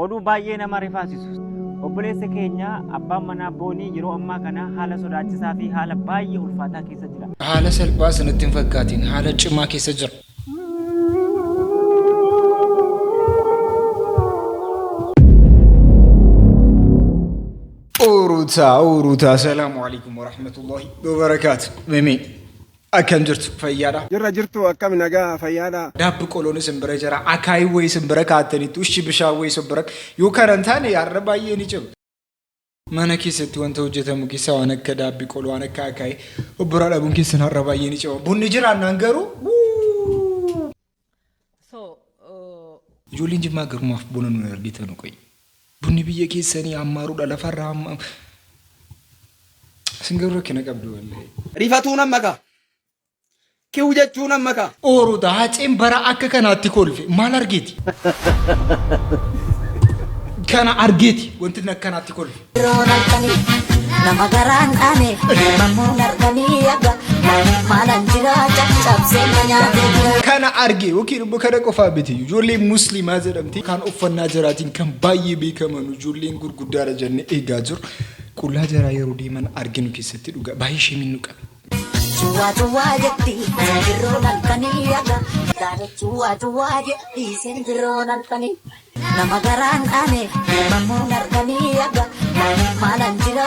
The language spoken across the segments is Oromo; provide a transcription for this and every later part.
oduu baay'ee nama rifaasisu. Obboleessa keenya abbaan manaa boonii yeroo ammaa kana haala sodaachisaa fi haala baay'ee ulfaataa keessa jira. Haala salphaa sanatti hin fakkaatin, haala cimaa keessa jira. Uruta, assalamu alaikum wa rahmatullahi wa barakatuh. Mimi, akkam jirtu fayyaadha? Jirtu akkam nagaa fayyaadha. Daabbi qoloon simbira jira, akaayii wayii simbira kaataniitu, ushi bishaan wayii simbira yookaan hin taane har'a baay'ee ni cimu. Mana keessatti wanta hojjetamu keessa waan akka daabbi qoloo, waan akka akaayii obbora dhabuun keessan har'a baay'ee ni cimu. Bunni jiraannaan garuu ijoolleen Jimmaa garumaaf buna nu argitan qoyi. Bunni biyya keessanii ammaaruudha lafarraa amma singaruu kina qabdu wallahi. Rifatuu nama ka. Kiu jechuu nama ka. Oruudha haaceen bara akka kanaatti kolfe maal argeeti? Kana argeeti wanti akkanaatti kolfe. Nama garaan ane mamuun arganii yaga maalan jira cabsee nyaatee. Kana arge yookiin immoo kana qofaa biti ijoolleen musliimaa jedhamti kan uffannaa jiraatiin kan baay'ee beekaman ijoolleen gurguddaadha jennee eegaa jiru. Qullaa jaraa yeroo deeman arginu keessatti dhuga baay'ee sheeminnu qaba. Cuwaa jetti sirroon halkanii yaga cuwaa jetti sirroon halkanii. Nama garaan ane mamuun arganii yaga maalan jira.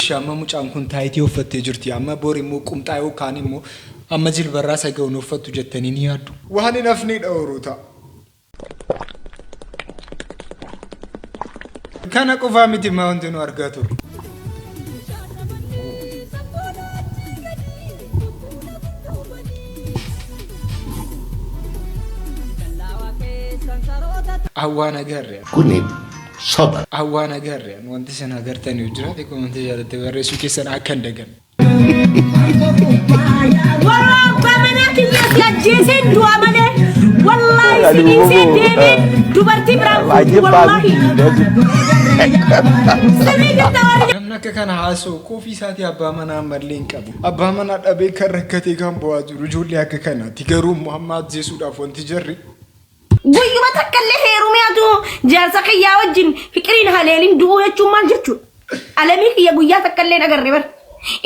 Shamma mucaan kun taayitii uffattee jirti amma boori immoo qumxaa yookaan immoo amma jilbarraa saga'uun uffattu jettanii ni yaaddu. Waan hin hafnedha Oruuta. Kana qofaa miti maa wanti nu argaa turre. Awwaan agarre. Kuni soba. Awwaan agarre wanti sana agartanii hojjirate koomantee jaalatte barreessuu keessan akka hin dagan. Waraabaa mana kiyyaas ajjeeseen du'a malee wallaahi siniisee deemee dubartii biraan wallaahi. Namni akka kana haasoo koofii isaatii abbaa manaa mallee hin qabu. Abbaa manaa dhabee kan rakkatee kan bu'aa jiru ijoollee akka kanaati garuu Muhammad ajjeesuudhaaf wanti jarri. Guyyuma takkallee heerumeetu jaarsa kiyyaa wajjin fiqiriin haleeliin du'uu jechuun maal jechuudha? Alamii kiyya guyyaa takkallee agarre bar.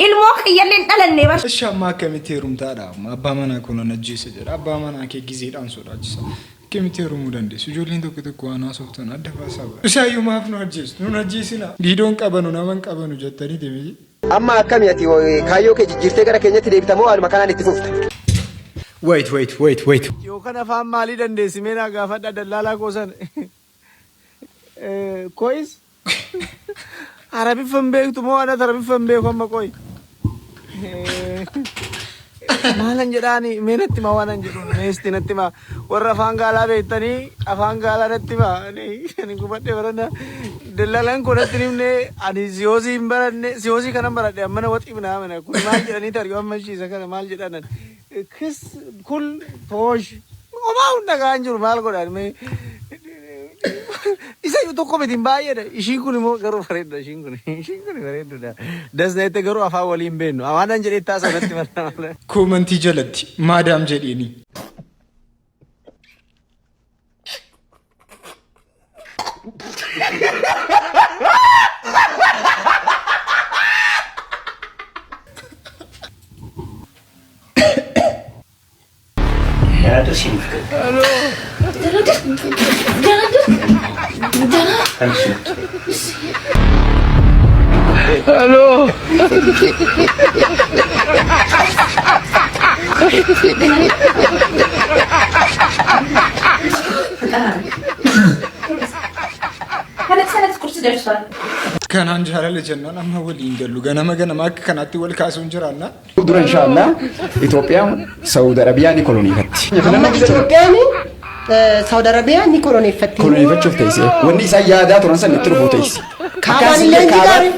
Ilmoo kiyyalleen dhalanne bar. Eeshaa amma akkamitti heerumtaadha? Abbaa manaa kun ajjeese jedha. Abbaa manaa kee gizeedhaan sodaachisa. Akkamitti heerumuu dandeessu? Ijoolleen tokko waan haasoftan adda baasaa bara. Isaayyuu maaf nu ajjeestu? Nu ajjeesina. Diidoon qabanu nama hin qabanu jettanii deemee. Amma akkami ati kaayyoo kee jijjiirtee gara keenyatti deebitamoo haaluma kanaan itti fufta? Wait. Yookaan afaan maalii dandeessimee naa gaafadha dallaalaa goosan. Kois? Arabiffan beektu moo ana arabiffan beeku amma koyi? Maalan jedhaani meenatti maa waanan jedhu meesti natti maa warra afaan gaalaa beektanii afaan gaalaa natti maa ani gubadhe baranna dallalaan kunatti nimne ani siyoosii hin baranne siyoosii kanan baradhe ammana waxii minaa mana kun maal jedhanii targii amma shiisa kana maal jedhanan kis kul toosh omaa hunda gaan jiru maal godhan isa yoo tokko miti hin baay'eedha ishiin kun immoo garuu bareedda ishiin kun bareedduudha dasneette garuu afaan waliin beennu awaanan jedhee taasisa natti mala. Koomantii jalatti maadaam jedheeni. Halo. Sanatti kursi darsan. Kanaan jaalala jennaan amma waliin gallu ganama akka kanaatti wal kaasuun jiraanna. Dura inshallah Itoophiyaan Saudi Arabiyaa ni koloniifatti. Itoophiyaan Saudi Arabiyaa ni koloniifatti. Koloniifachuuf teessee wanni isaan yaadaa turan san itti dhufuu teessi.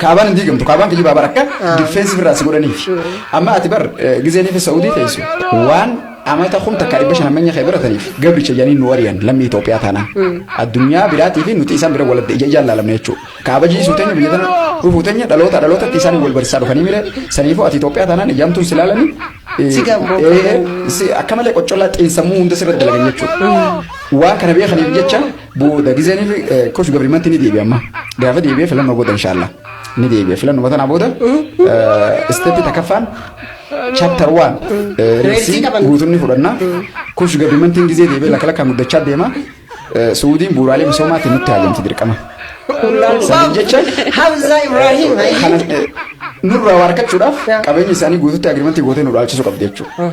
Kaabaan hin diigamtu kaabaan kijibaa barakka difeensi birraa si godhaniif. Amma ati bar gizeeniif Saudii teessu waan amata khumta ka ibashan amanya khaybarataniif gabricha janin wariyan lammi Itoophiyaa taana. Addunyaa biraatii fi nuti isaan bira walad ija jaallalamne jechuudha. Kaabajii suutenya biyya tana rufuutenya dhaloota isaan wal barsiisaa dhufanii mire saniifuu ati Itoophiyaa taanaan ijamtuun silaalanii akkamalee qoccoollaa xiinsammuu hunda sirratti dalagan jechuudha. waan kana beekaniif jecha booda gizeenii kosh gabrimanti ni deebi'e amma gaafa deebi'e filannoo booda inshallah ni deebi'e filannoo tanaa booda isteepi takaffaan chapter 1 reesii guutunni fudhanna kosh gabrimantiin gizee deebi'e lakkalakkaan guddachaa deema suudiin bu'uuraalee misoomaatiin nutti haajamti dirqama. Saniif jecha Hamza Ibrahim nurraa waarkachuudhaaf qabeenya isaanii guututti agriimantii gootee nu dhaalchisuu qabdi jechuudha.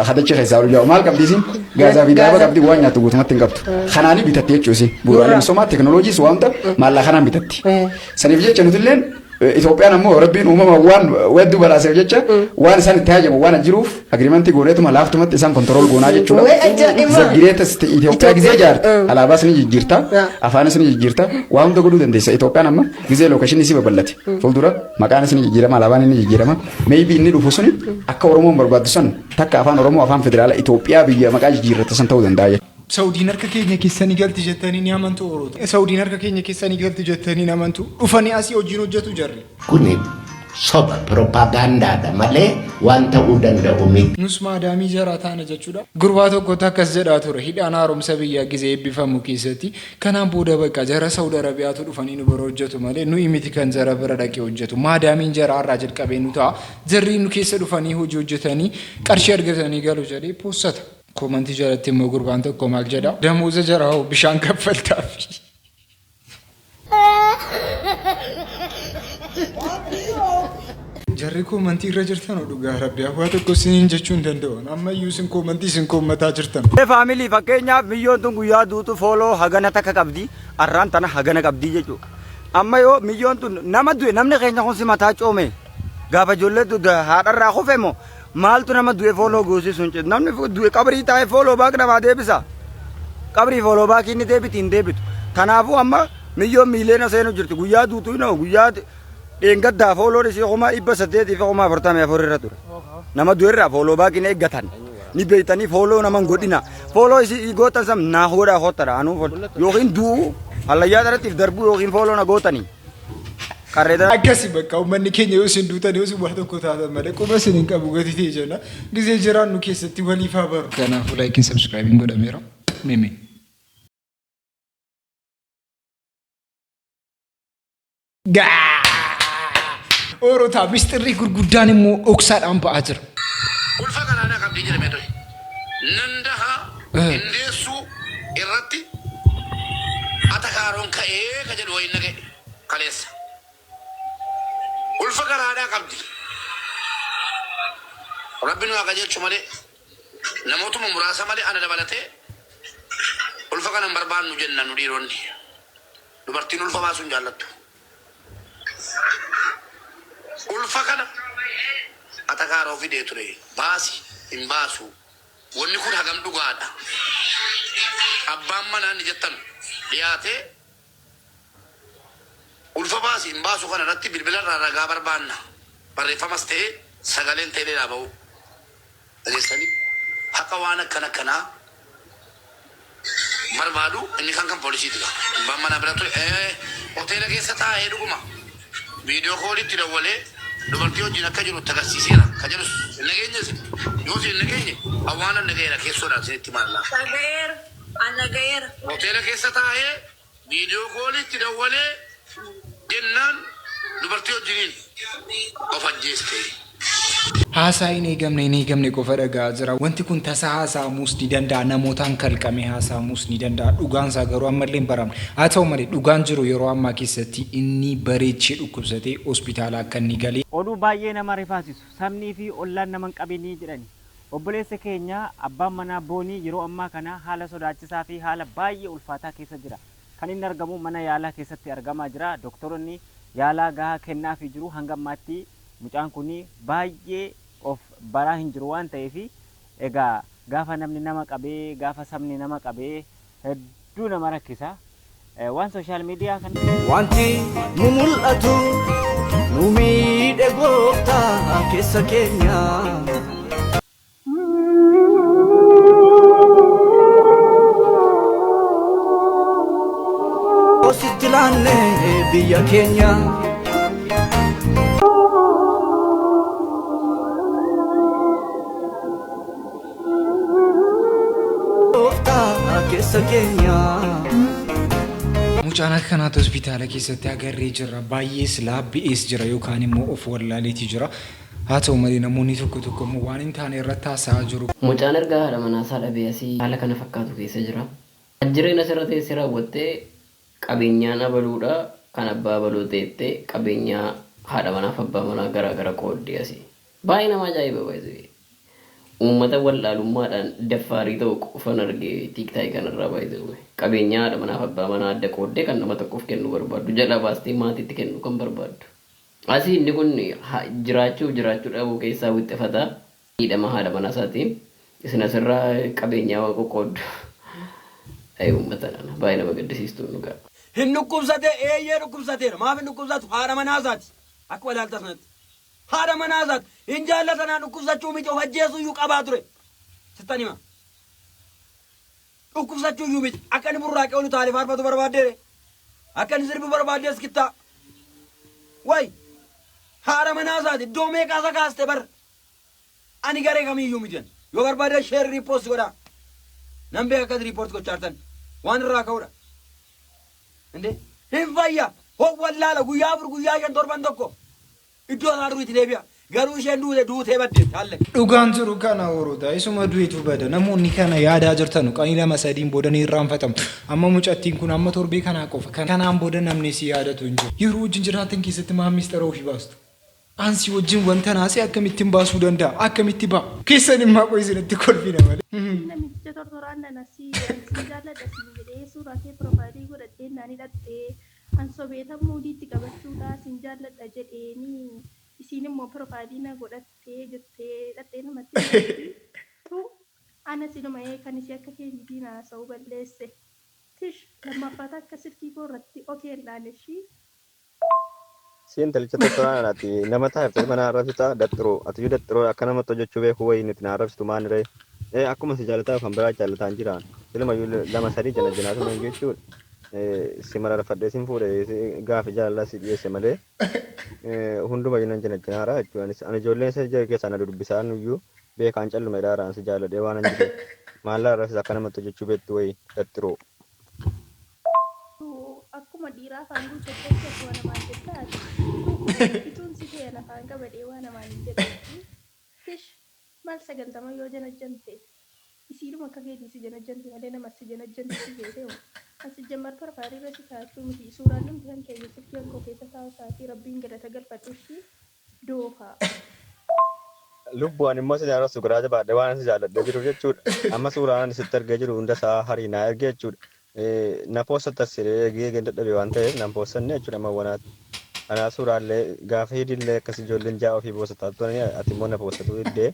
Hadachi keessaa ol jaa'u maal qabdi isin gaazaa fi daaba qabdi waan nyaattu guutumatti hin qabdu. Kanaanii bitatti jechuudha isin bu'uuraalee misoomaa teekinooloojiis waanta maallaqa kanaan bitatti. Saniif jecha nuti illee Itoophiyaan ammoo rabbiin uumama waan wedduu badhaaseef jecha waan isaan itti haajamu waan jiruuf agriimantii gooneetuma laaftumatti isaan kontirool goonaa jechuudha. Zaggireetas Itoophiyaa gizee ijaarte alaabaas ni jijjiirta afaanis ni jijjiirta waan hunda godhuu dandeessa. Itoophiyaan amma gizee lookeeshinii si babal'ate fuuldura maqaanis ni jijjiirama alaabaan ni jijjiirama meebii inni dhufu suni akka Oromoon barbaaddu san takka afaan Oromoo afaan federaala Itoophiyaa biyya maqaa jijjiirrata san ta'uu danda'a. Saudiin harka keenya keessanii galti jettanii ni amantu Oromoo. Saudiin harka keenya keessanii galti jettanii ni amantu. Dhufanii asii hojiin hojjetu jarri. Kuni soba propaagandaadha malee waan ta'uu danda'u miti. Nus maadaamii jaraa taana jechuudha. Gurbaa tokkotu akkas jedhaa ture hidhaan haaromsa biyyaa gizee eebbifamu keessatti kanaan booda bakka jara Saudi Arabiyaatu dhufanii nu bira hojjetu malee nuyi miti kan jara bira dhaqee hojjetu. Maadaamiin jaraa irraa jalqabee nu ta'a jarri nu keessa dhufanii hojii hojjetanii qarshii argatanii galu jedhee poosata. Komantii jalatti immoo gurbaan tokko maal jedha damooza jaraa bishaan kaffaltaafi. Jarri komantii irra jirtan dhugaa rabbi waa tokko siniin jechuun danda'u ammayyuu sin komantii sin komataa jirtan. Faamilii fakkeenyaaf biyyoon tun guyyaa duutu fooloo hagana takka qabdi arraan tana hagana qabdi jechuudha. Amma yoo biyyoon tun nama du'e namni keenya kun si mataa coome gaafa ijoollee haadharraa kufe moo maaltu nama du'e fooloo goosisuun jedhu namni du'e qabrii taa'e fooloo baak namaa deebisa qabrii fooloo baak inni deebiti hin deebitu. Kanaafuu amma biyyoon miileena seenu jirti guyyaa duutu inoo guyyaa dheengaddaa fooloo isii homaa 800 fi homaa 44 irra ture. Nama du'e irraa fooloo baak hin eeggatan ni beeytanii fooloo naman godhina fooloo isii gootan sam naa hoodhaa hottara anuu yookiin du'u hallayyaa irrattiif darbuu yookiin fooloo na gootanii. Akkasi bakka uummanni keenya yoo isin duutan yoo isin waa tokko taatan malee quba isin hin qabu gadi ta'e jenna gizee jiraannu keessatti waliif haa baru. Kanaafuu laayikiin sabskiraayibiin godhameera. Mimi. Orotaa mistirrii gurguddaan immoo dhoksaadhaan ba'aa jira. Ulfa kanaanaa qabdii jedhamee ture. Nandaha indeessuu irratti atakaaroon ka'ee ka jedhu wayin nagee kaleessa. Ulfa kanaanaa qabdi. Rabbiin waaqa jechu malee namootuma muraasa malee ana dabalatee ulfa kanan barbaannu jenna nu dhiironni. Dubartiin ulfa baasuun jaallattu. Ulfa kana atakaaroo fidee ture baasi hin baasu wanni kun hagam dhugaadha. Abbaan manaa ni jettan dhiyaatee ulfa baasi hin baasu kana irratti bilbila irraa ragaa barbaanna barreeffamas ta'ee sagaleen ta'ee dhaaba'u dhageessanii haqa waan akkanaa barbaadu inni kan poolisiiti qaba. Abbaan manaa bira ture hoteela keessa taa'ee dhuguma viidiyoo koolitti dawwalee dubartii wajjin akka jiru agarsiiseera ka jedhus hin nageenyes yoo si hin nageenye awwaana nageera keessoodhaan isinitti maallaa. Nageera hoteela keessa taa'ee viidiyoo koolitti dawwalee jennaan dubartii wajjiniin of ajjeeste. Haasaa hin eegamne qofa dhagaa jira. Wanti kun tasaa haasa'amuus ni danda'a namootaan kalqame haasa'amuus ni danda'a dhugaan isaa garuu ammallee hin baramne. Haa ta'u malee dhugaan jiru yeroo ammaa keessatti inni bareechee dhukkubsatee hospitaala akka inni galee. Oduu baay'ee nama rifaasisu sabnii fi ollaan nama hin qabinii jedhani. Obboleessa keenya abbaan manaa boonii yeroo ammaa kana haala sodaachisaa fi haala baay'ee ulfaataa keessa jira. Kan inni argamu mana yaalaa keessatti argamaa jira. Doktoroonni yaalaa gahaa kennaafii jiru hanga ammaatti mucaan kuni baay'ee of baraa hin jiru waan ta'eef egaa gaafa namni nama qabee gaafa sabni nama qabee hedduu nama rakkisa. Waan sooshaal miidiyaa kan wanti nu mul'atu nu miidhe gooftaa keessa keenya. Sitti laannee biyya keenya. keessa keenya. Mucaan akkanaa hospitaala keessatti agarree jirra. Baay'ees laabbi'ees jira yookaan immoo of wallaaleetii jira. Haa ta'u malee namoonni tokko tokko immoo waan hin taane irratti haasa'aa jiru. Mucaan ergaa haadha manaasaa dhabee asii haala kana fakkaatu keessa jira. Jireenya asirra teessee raawwattee qabeenyaan abaluudha kan abbaa abaluu teettee qabeenyaa haadha manaaf abbaa manaa garaa qooddee asii. Baay'ee nama ajaa'iba baay'ee. Uummata wallaalummaadhaan daffaarii ta'u qofan argee tiiktaayii kanarraa baay'ee. Qabeenyaa haadha manaaf abbaa manaa adda qooddee kan nama tokkoof kennu barbaaddu. Jala baastee maatiitti kennu kan barbaaddu. Asii inni kun jiraachuu dhabuu keessaa wixxifataa miidhama haadha manaa isaatiin isin asirraa qabeenyaa waa qoqqooddu. Uummata baay'ee nama gaddisiistu dhugaa. Hin dhukkubsate eeyyee dhukkubsateera. Maaf hin dhukkubsatu haadha manaa isaati. Akkuma ilaalta sanatti. Haadha manaa isaati. Hin jaallatanaa dhukkubsachuu miti of ajjeesuu iyyuu qabaa ture. Sittan hima. Dhukkubsachuu iyyuu miti. Akka inni burraaqee olu taalee faarfatu barbaaddeere. Akka inni sirbi barbaaddees kittaa. Wayi. Haadha manaa isaati. Iddoo meeqaa isa kaaste bar. Ani garee kamiyyuu miti. Yoo barbaadde sheer riippoostii godhaa. Nan beeka akkas riippoostii gochaartan. Waan irraa ka'uudha. Inde hin fayya. Hoo wallaala guyyaa afur guyyaa shan torban tokko. Iddoo isaa duriitti deebi'a. Garuu isheen duutee baddeetti haalle. Dhugaan jiru kana horoota isuma du'itu bada namoonni kana yaadaa jirtan qanii lama sadiin booda ni irraanfatamu. Amma mucattiin kun amma torbee kanaa qofa. Kanaan booda namni si yaadatu hin jiru. Yeroo wajjin jiraatan keessatti maal mistara ofii baastu. Ansi wajjin wanta naasee akkamittiin baasuu danda'a? Akkamitti ba'a? Keessan immoo qo'i isinitti kolfina malee. Namicha tortoraan nanasii jaalladha si jedhee suuraa kee piroofaayilii godhadhee naan hidhattee an sobeeta muudiitti qabachuudha sin jaalladha jedheeni isiin immoo piroofaayilii na godhattee jettee hidhattee namatti tu ana sinuma kan isii akka keeniitiin haasa'u balleesse tish lammaffata akka silkii koo irratti okeen dhaaneshii. Siin talicha tortoraan ati nama taa'e mana arrabsita daxxiroo ati daxxiroo akka namatti hojjechuu beeku wayii nuti na arrabsitu maan ree. Akkuma si jaalataa kan biraa jaalataan jiraan. Ilma lama sadii janaatu nan jechuudha. Si mararfadhee sin fuudhee gaafa jaalalaa si dhiyeesse malee hunduma jinan janaara jechuudha. Ani ijoolleen isa keessaa na dubbisaan iyyuu beekaan calluma idaaraan si jaaladhee waan hin jiru. Maallaa arrabsisa akka namatti hojjechuu beektu wayii daxxiroo. Akkuma dhiiraa afaan guuttachuu waan namaan jettaa bituun si ta'e afaan qabadhee waan namaan hin jedhamu. Tish maal sagantama yoo janajjante isiidhuma akka keetii si janajjante malee nama si janajjante si jeetee asi jammar parfaarii irratti taachuu miti suuraan numti kan keenya silkii koo keessa taa'u taatee rabbiin galata galfadhuufi doofaa. Lubbuun immoo si jaarsu garaaja baadhee waan si jaalladhee jiru jechuudha. Amma suuraan sitti argee jiru hunda isaa hariinaa ergee jechuudha. Na poosatti asiree eegee dadhabee waan ta'eef nan poossanne jechuudha mawwanaati. Anaa suuraallee gaafa hidillee akkas ijoolleen ja'a ofii poosataa turanii ati immoo na poosatu iddee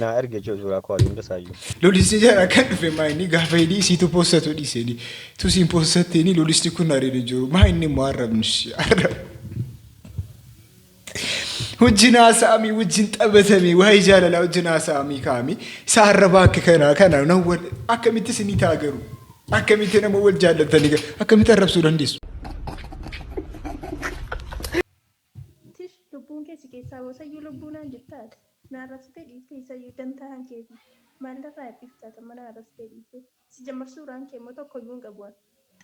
na ergee jiru suuraa koo hunda isaayyuu. Lolisni jara kan dhufe maayini gaafa hidhii isiitu poosatu dhiisanii tusiin poosatteeni lolisni kun hariirra jiru maayini immoo arrabnis arrab. Wajjin haasa'amii wajjin taphatamii waa'ee jaalalaa wajjin haasa'amii kaa'amii isa arrabaa akka kanaa nawwan akkamitti isinii ta'a garuu akkamitti nama wal jaallatanii akkamitti arrabsuu dandeessu. Lubbuun keessi keessaa bosayyuu lubbuunaan jirtaati. Na arrabsitee dhiiftee isayyuu dantaan keeti. Maalirraa eebbiftaata mana arrabsitee dhiiftee. Si jammar suuraan kee immoo tokko iyyuu hin qabuun.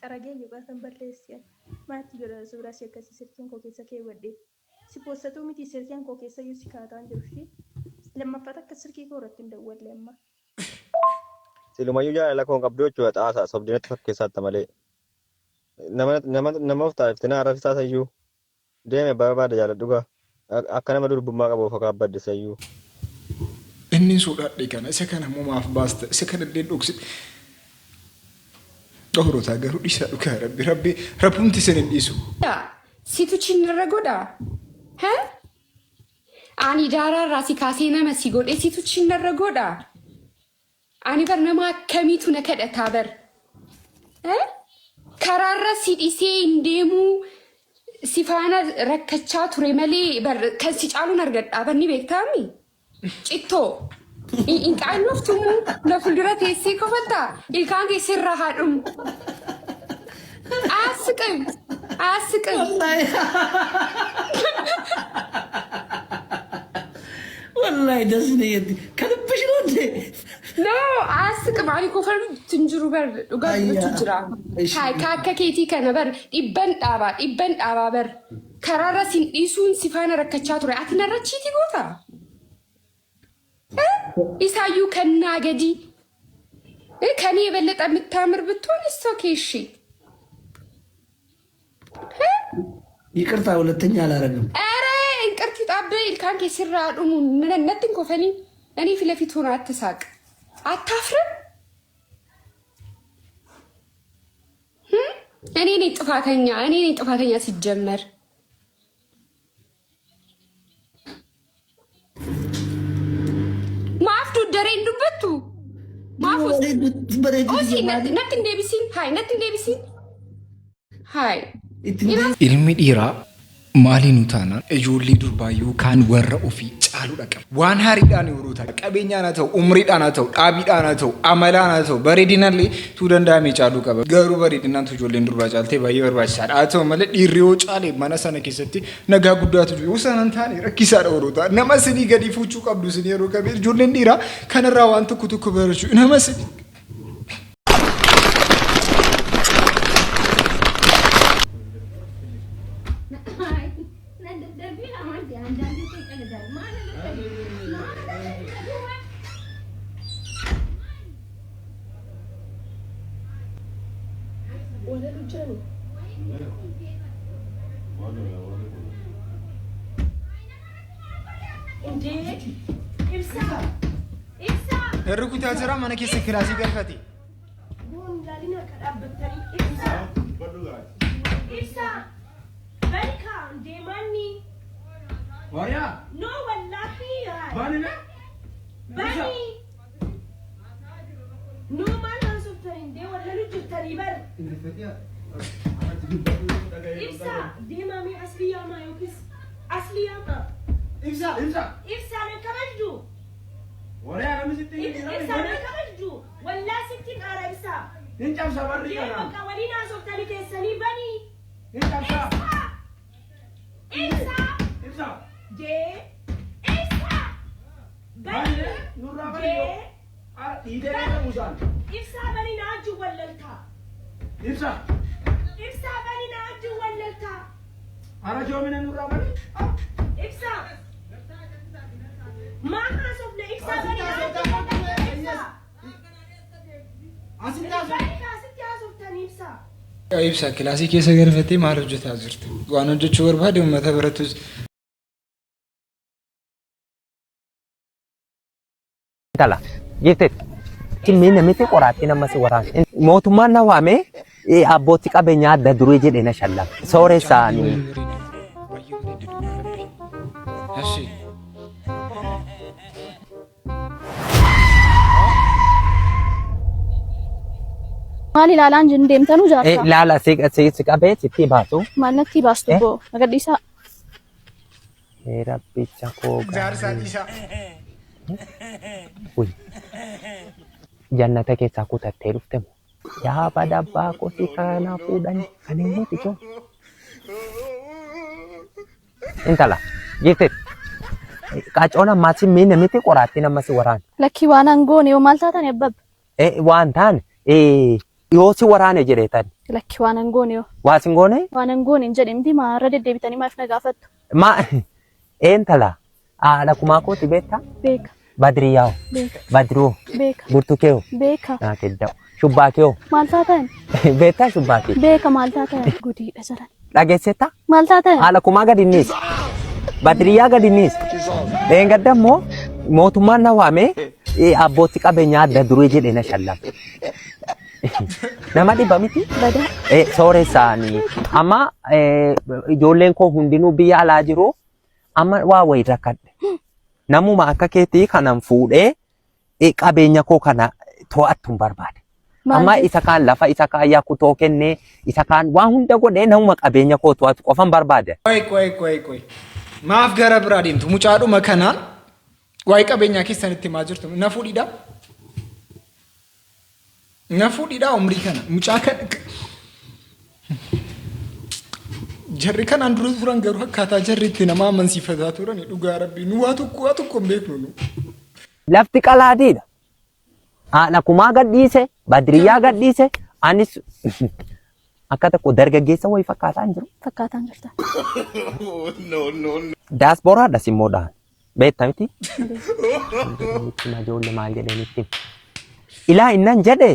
Xaragee yookaan kan balleessiyan. Maatti godha suuraa si akkasii sirkiin koo keessa keewwadhee. Si poossatuu miti sirkiin koo keessa iyyuu si kaataan jiru fi lammaffata akka sirkii koo irratti hin dawwalle amma. Silumayyuu jaalala koo qabdu jechuudha xaasaa sobdinatti fakkeessatta malee. Nama of taa'ifte na arrabsitaa sayyuu. Deeme barbaada jaaladhugaa. Akka nama durbummaa qabu of akaabbadde sayyuu. Inni sodaadhe kana isa kana mumaaf baasta isa kana illee dhoksite. Dhahurootaa garuu dhiisaa dhugaa rabbumti isin hin dhiisu. Situ chinarra godha. Ani daaraarraa si kaasee nama si godhe situ chinarra godha. Ani bar nama akkamiitu na kadhataa bar. Karaarra si dhisee hin deemuu. Si faana rakkachaa ture malee kan si caaluun argadhaa banni beektaami. Cittoo. In qaanoftumu na fuuldura teessee qofatta ilkaan keessirraa haadhumu. Aasqam. Wallahi dasni yeddi. Kan bishroonde. No, aasqam ani kofan tinjiru bar dhugaa dubbachuu jira. Akka keetii kana bar dhibban dhaabaa bar karaarra sin dhiisuun si faana rakkachaa ture. Ati narrachiiti goota. Isaayyuu kannaa gadi. ከኔ የበለጠ የምታምር ብትሆን እሺ ይቅርታ ሁለተኛ አላረግም። አረ እንቅርት ጣበ ኢልካን ከስራ አዱሙ ነነትን ኮፈኒ እኔ ፊት ለፊት ሆነ አትሳቅ አታፍርም። እኔ ነኝ ጥፋተኛ ሲጀመር ማፍቱ ደሬን ዱበቱ ማፉስ ኦሲ ነትን ደቢሲን ሃይ ilmi dhiiraa maaliin utaanaan ijoollee durbaa yookaan warra ofii caaluu dhaqan waan haariidhaan yeroo ta'u qabeenyaan haa ta'u umriidhaan haa ta'u dhaabiidhaan haa ta'u amalaan haa ta'u bareedinallee tuu danda'amee caaluu qaba garuu bareedinaan ijoolleen durbaa caaltee baay'ee barbaachisaadha haa ta'u malee dhiirri yoo caale mana sana keessatti nagaa guddaatu jiru yoo sanan taane rakkisaadha yeroo ta'a nama sinii gadi fuuchuu qabdu sinii yeroo qabee ijoolleen dhiiraa kanarraa waan tokko barachuu nama sinii Rukutaa jira mana keessa kilaasii galfate. Ibsa barika deemanii. Wariyaa. No wallahi. Bani. No maana softanii dee wallaahi jirtanii bar. Ibsa deemami asliyaama yookiis asliyaama. Ibsa. Ibsa na kabajdu. Wariyaa namni sitti Ibsa na kabajdu. Wallaahi sitti qaara ibsa. Hin cabsa barri kana. Bakka waliin softanii keessanii bani. Hin cabsa. Ibsa. Ibsa. Bani. Nurra bari. Dhiidee musaan. Ibsa bani naaju wallalta. Ibsa. Ibsa bani naaju wallalta. Ara joomina nurra bari. Ibsa. Maa sofne ibsa bani naaju wallalta. Asitti haasoftan ibsa. Ibsa kilaasii keessa galfattee maal hojjetaa jirti? Waan hojjechuu barbaade uummata biratus. Tala jettee timmi namitti qoraatti namasi waraan mootummaan na waame abbootii qabeenyaa adda duree jedhee na shallaa sooreessaanii. Maal ilaalaan jiru deemtanuu jaartaa? Ilaala si qabee sitti baasu. Maalnatti baastu boo agadhiisaa. Rabbicha koo Jaarsaa dhiisaa. Uy, jannata keessaa kutattee dhufte moo? Yaa badabbaa kosi kana fuudhani kan hin muti joo. Intala jettee qaacoon ammaasi mee namitti qoraatti namasi waraan. Lakkii waan hangoone yoo maal taatan ebbab? Waan taane yoo si waraane jedheetan. Lakkii waan hangoone yoo. Waa si ngoone? Waan hangoone hin jedhimti maarra deddeebitanii maaf na gaafattu? Intala haadha kumaa kooti beektaa? Beeka. Badriyaao. Beeka. Badroo. Beeka. Burtukeeo. Beeka. Naakeddao. Shubbaakeoo. Maal taatan? Beektaa shubbaakee. Beeka maal taatan? Gudiidha jiran. Dhageessetta? Maal taatan? Haadha kumaa gadi innis. Badriyaa gadi innis. Dheengadda immoo mootummaan na waame abbootii qabeenyaa adda duree jedhee na shallaa. Nama dhibba miti? Badaa. Sooreessaanii. Amma ijoolleen koo hundinuu biyya alaa jiru. Amma waa wayii rakkadhe. Namuma akka keetii kanan fuudhee qabeenya koo kana to'attuun barbaade. Amma isa kaan lafa isa kaan yakkutoo kennee isa kaan waan hunda godhee namuma qabeenya koo to'atu qofan barbaade. Qoy. Maaf gara biraa deemtu mucaadhuma kanaan waa'ee qabeenyaa keessanitti himaa jirtu na fuudhiidha. Na fuudhiidha umrii kana mucaa kan jarri kanaan dura turan garuu akkaataa jarri itti nama amansiifataa turan dhugaa rabbii nu waa tokko hin beeknu nu. Lafti qalaadiidha. haadha kumaa gadhiise badriyaa gadhiise anis akka tokko dargaggeessa wayii fakkaataa hin jiru. Fakkaataan jirta. Daasporaadha simmoodhaan beektaa miti. Ijoollee maal jedhanitti ilaa innan jedhe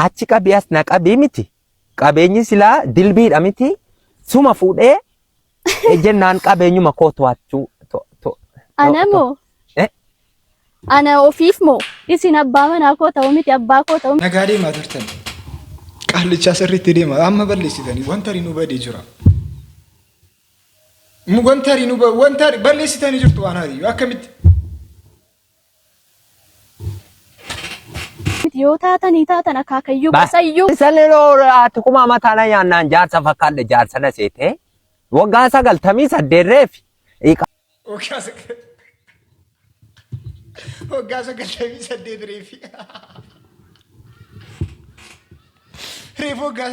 achi qabii as na qabii miti qabeenyi silaa dilbiidha miti suma fuudhee jennaan qabeenyuma koo to'achuu. Ana moo? Ana ofiif moo? Isin abbaa manaa koo ta'u miti abbaa koo ta'u. Nagaa deemaa turtan. Qaallichaa sirriitti deema amma balleessitanii wanta nu badee jira. Wanta balleessitanii jirtu waan hariyyuu akkamitti? Yoo taatan akaakayyuu gosayyuu. Saliroo ati kuma mataana yaannaan jaarsa fakkaadhe jaarsa na seete waggaa 98 reefi. Waggaa 98 reefi. Reefu waggaa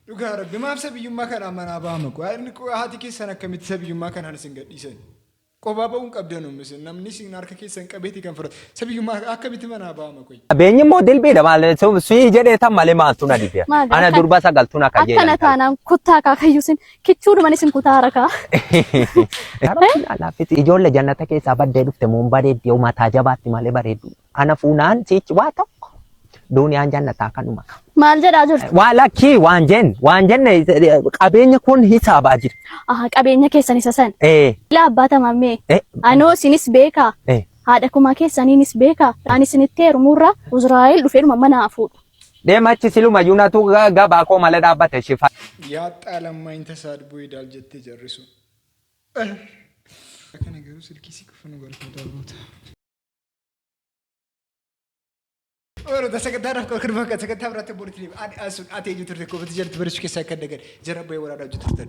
dhugaa rabbi maaf sabiyyummaa kanaan manaa baama koo haati keessan akkamitti sabiyyummaa kanaan isin gadhiisan qophaa ba'uun qabdan uummisin namni isin harka keessan qabeetii kan fudhatu sabiyyummaa akkamitti manaa baama koo. Qabeenyi immoo dilbiidha maal sii jedhee tan malee maaltu na dhibe ana durba sagaltuun akka jedhan. Akkana taanaan kuttaa akaakayyuusin kichuudhuman isin kutaa harakaa. Ijoollee jannata keessaa baddee dhufte muun bareeddi mataa jabaatti malee bareeddu ana fuunaan siichi waa tokko duuniyaan jannataa kanuma. Maal jedhaa jirtu? Waa lakkii waan jenne qabeenya kun hisaabaa jira. Qabeenya keessan isa san. Ilaa abbaa tamammee. Anoo isinis beekaa. Haadha kumaa keessaniinis beekaa. Ani isinitti heerumuurraa Uzraa'el dhufeeruma mana hafuudha. Deemachi siluma yuunatu gabaa koo malee dhaabbate shifa. Yaadhaa lammaa inta saadbuu idaal jettee jarrisu. Kana garuu silkisii kufunu barbaada boota. Ora da sagantaa koo kan bakka sagantaa biraatti boolitii ati eenyu turte koofati jalatti barachuu keessaa akka dagan jara baay'ee waraanaa hojjetu turtan.